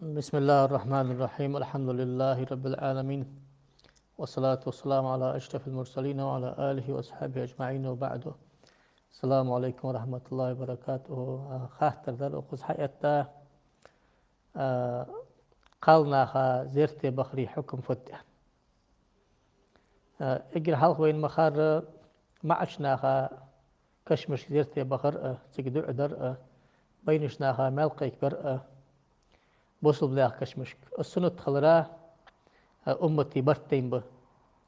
بسم الله الرحمن الرحيم. الحمد لله رب العالمين، والصلاة والسلام على أشرف المرسلين وعلى آله وأصحابه أجمعين، وبعد. السلام عليكم ورحمة الله وبركاته. خاطر در أخذ حياتا قالنا زيرتي بخري حكم فتح اجر حلق وين مخار معشنا كشمش زيرتي بخر تقدر عدر بينشنا ملقيك بر بوصل بلاخ كشمش السنة خلرا أمتي برتين به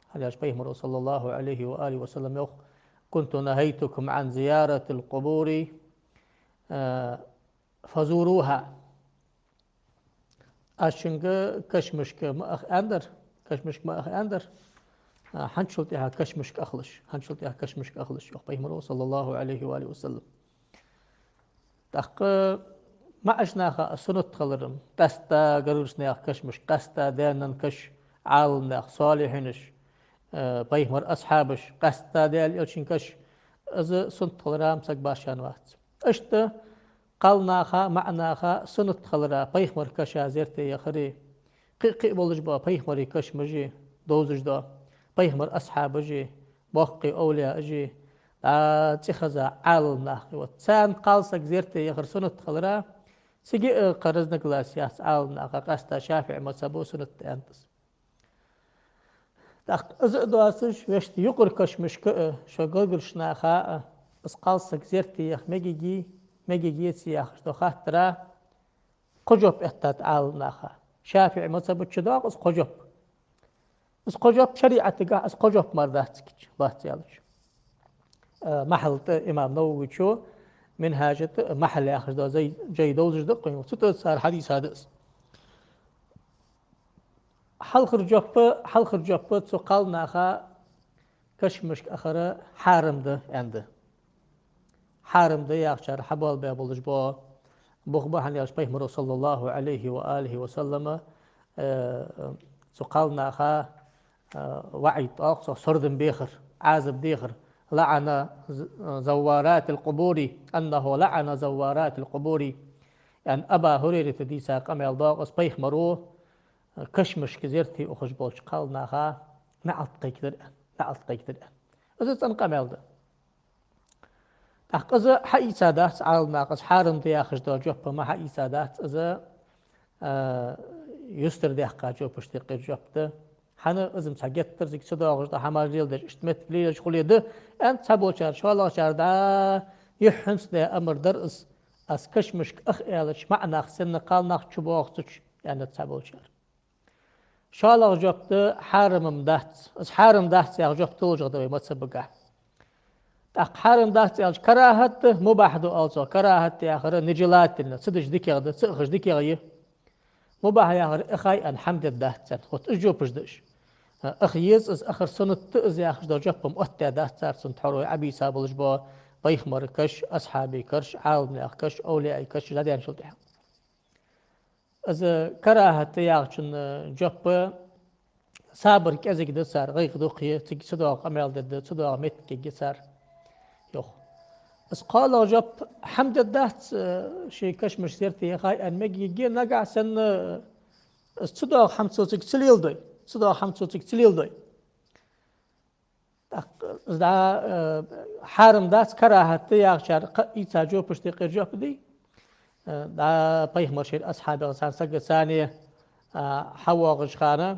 هل بيهمر صلى الله عليه وآله وسلم يخ كنت نهيتكم عن زيارة القبور فزوروها. أشنج كشمشك ما أخ أندر كشمشك ما أخ أندر حنشلتها كشمشك أخلش حنشلتها كشمشك أخلش يخ بيهمر صلى الله عليه وآله وسلم تحق ما أشناخ سنة خلرم تستا قررسناخ كشمش قستا دانا كش عالناخ صالحينش بيهمر أصحابش قستا ديال يلشنكش از سنت خلرام سك باشان وات اشت قالناخا معناخا سنت خلرا بيهمر كشا زيرتي يخري قي بولج با بيهمر كش مجي دوزج دا بيهمر أصحاب جي بوقي أولياء جي تخزا عالناخ وتسان قالسك زيرتي يخر سنت خلرا سجي قرزنا كلاسياس عالناخ قستا شافع مصابو سنت أنتس دواسش وشت يقر كشمش شو قلقل شناخا بس قالسك زيرتي يخ مجيجي سياخ شتو خاطرا قجب احتات عالناخا شافع مصابو تشداق اس قجب اس قجب شريعة اس قجب مرداتك باتيالش محل إمام نووي شو منهاجة محل آخر دا زي جاي دوزج دقيقة ستة صار حديث هذا حلخر جوب تو قال ناخا كشمش أخرى حارم ده عنده حارم ده ياخشار حبال بابلج بو بخبا هن ياش بيهمر صلى الله عليه وآله وسلم تو قال ناخا وعي طاق سردن بيخر عازب ديخر لعن زوارات القبور أنه لعن زوارات القبور يعني أبا هريرة دي ساق أمي الضاق بيهمرو كشمش كزيرتي أخش بولش قال ناخا نعط قيكدر نعط قيكدر إذا تنقم يلدا أخذ حي سادات على الناقص حارم دي أخش دو جوب ما حي سادات إذا يستر دي أخا جوب اشتقي جوب حنا إذا مسحقت ترزق صدا أخش دا حمار ريل دي اشتمت ليلة شغلية ده أنت سابو شار شو الله شار دا يحنس دي أمر درس أس كشمش أخ إيالش معنا سن قال ناخ شبو أخش يعني تسابو شار شالغ جبت حارم مدات از حارم دات يا جبت توجد ما تسبقه تق حارم دات يا كراهت مباح دو also كراهت يا آخر نجلات لنا صدش ديك ده صخش ديك غيه مباح يا آخر أخي الحمد دات خد أجو بجدش أخيز از آخر سنة تأز يا آخر دو جبهم أتى دات صار سنت حروي أبي سابلج با بيخمر كش أصحابي كش عالم كش أولياء كش لا دين شلتها از كراهت يا آخر جب صابر كذا كده صار غير دقيقة تيجي صداق عمل ده صداق مت كي صار يخ بس قال جاب حمد الدهت شيء كشمش سيرتي خاي أن مجي جي نجع سن صداق حمد صوتك تليل ده صداق حمد صوتك تليل ده دا حرم داس كراهة يا شر إيتاجو بشتي قرجو بدي دا بيه مرشد أصحاب الإنسان سجى ثانية حوا غشخانة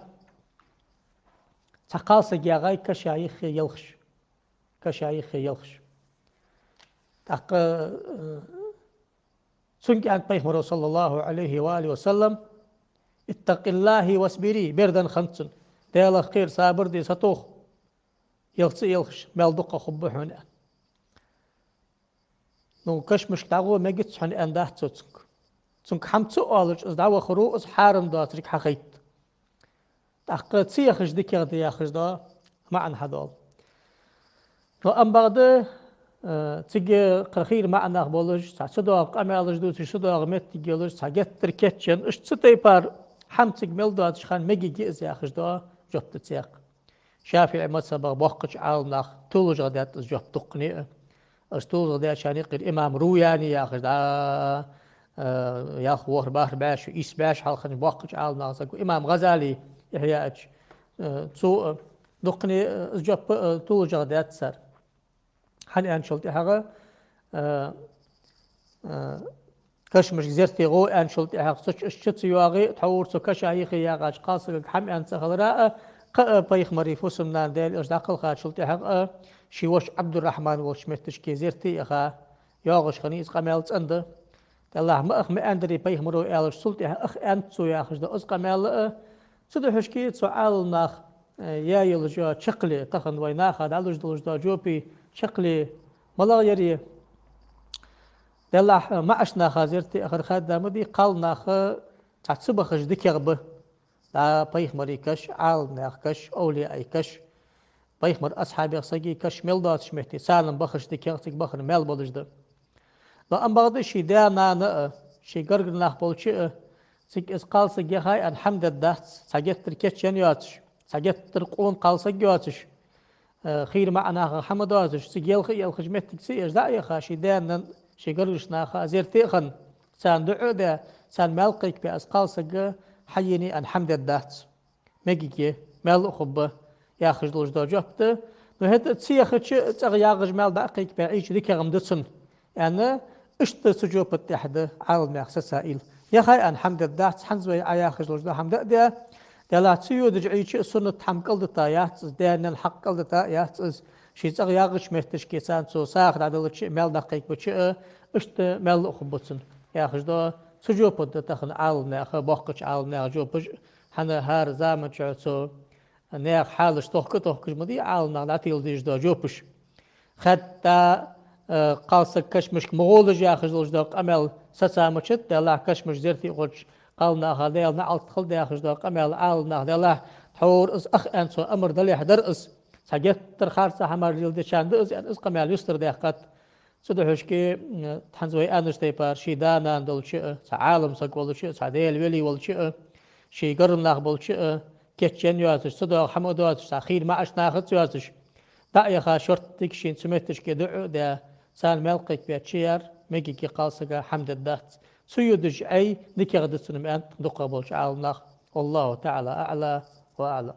تقاس جاغاي كشايخ يلخش كشايخ يلخش تق سنك عن بيغمر صلى الله عليه وآله وسلم اتق الله واصبري بردن خمسن ديال خير صابر دي ستوخ يلخش مالدقة خبحون نو كش مش دعوة ما جتش حن أنده تسنك حمتو آلج از دعوة خرو از حارم دا تريك حقيت تق تسيخش ديك يغدي ياخش دا معن هدول وأم بعد تيجي قرخير معنا بولج صدق أمالج دوت صدق مت تيجيلج ساجت تركتشن إيش تيبار حمتك ملدات شخان مجي جيز يا أخش دا جبت تسيق شافعي مثلا بوقش عالناخ تولج غدات جبت تقنية أستولج غدات شانيق الإمام روياني يا أخش دا ياخ وهر باهر باش إيس باش حلقن باقج عال ناقصك إمام غزالي إحياء تو دقني جاب تو جغدات سر حني أن شلتي حاجة كش مش زرتي غو أن شلتي حاجة شت يواغي تحور سو كش عيخي يا غاش قاصق حم أن سخضراء بيخ مريفوس من ديل أجداق الخا شلتي حاجة شي وش عبد الرحمن وش متش كي زرتي أخا ياغش خنيس قمالت عنده الله ما أخ ما أندري بيخ مرو ألش سلتي أخ أنت سو ياخش ده أز قمال سده حشكي سؤال ناخ يا يلجا شقلي تخن ويناخ هذا لج دلج دا جوبي شقلي ملا يري دلح ما أشنا خازرتي آخر خد مدي قال ناخ تعصب خش دكيرب لا بيخ مري كش عال ناخ كش أولي أي كش بيخ مر أصحابي صجي كش ملدات شمتي سالم بخش دكيرتك بخر مال بلجده لا أم بعض الشيء ده أنا شيء قرق ناخ بولشي سك إسقال سجي هاي الحمد لله سجت تركيش ينياتش سجت ترقون قال سجياتش خير معنا حمداتش سجيل خيل خجمت تكسيش لا يا خاشي ده شي قرش ناخا زيرتي خن سان دعوده سان ملقيك بأسقال سجى حيني الحمد لله مجيكي مال خبه يا خجلوش دا جبته وهت تسيخش تغياغج مال دقيق بعيش ذيك غمدتسن يعني اشت سجوب التحدة عالم يخص سائل يا خي الحمد لله حنزوي عيا خجلوش دا حمد ده لا تسيو دجعيش سنة حمقل دتايات دان الحق قل دتايات شي تغياغش مهتش كيسان سو ساخر عدل شيء مال دقيق بشيء اشت مال خبتسن يا خجلو سجوب التخن عالم يخ بوقش عالم يخ جوبش حنا هار زامن شعسو نيخ حالش توخكش مدي عالنا لا تيلديش دا جوبش حتى قالسك كشمش مغولج يا خجلوش دا قمل سسامشت دلا كشمش زرتي قوش قالنا هذا نعلت خل دا خجلوش قمل عالنا دلا حور اس اخ انسو امر دلي حدر اس سجت ترخارس حمر جلد شاند اس اس قمل يستر دا قط سدحشكي تحنزوي انش تيبار شيدانا دولش عالم سقولش سعديل ولي ولش شي قرن ناخبولش كيتشن يواتش صدق حمود يواتش أخير ما أش ناخذ يواتش دعيا خا شرط تكشين سمتش كدعو ده سان ملقك بيتشير ميجي كي قالسك حمد الدات سيودج أي نكيغد السنم أنت دقا بولش عالم والله تعالى أعلى وأعلى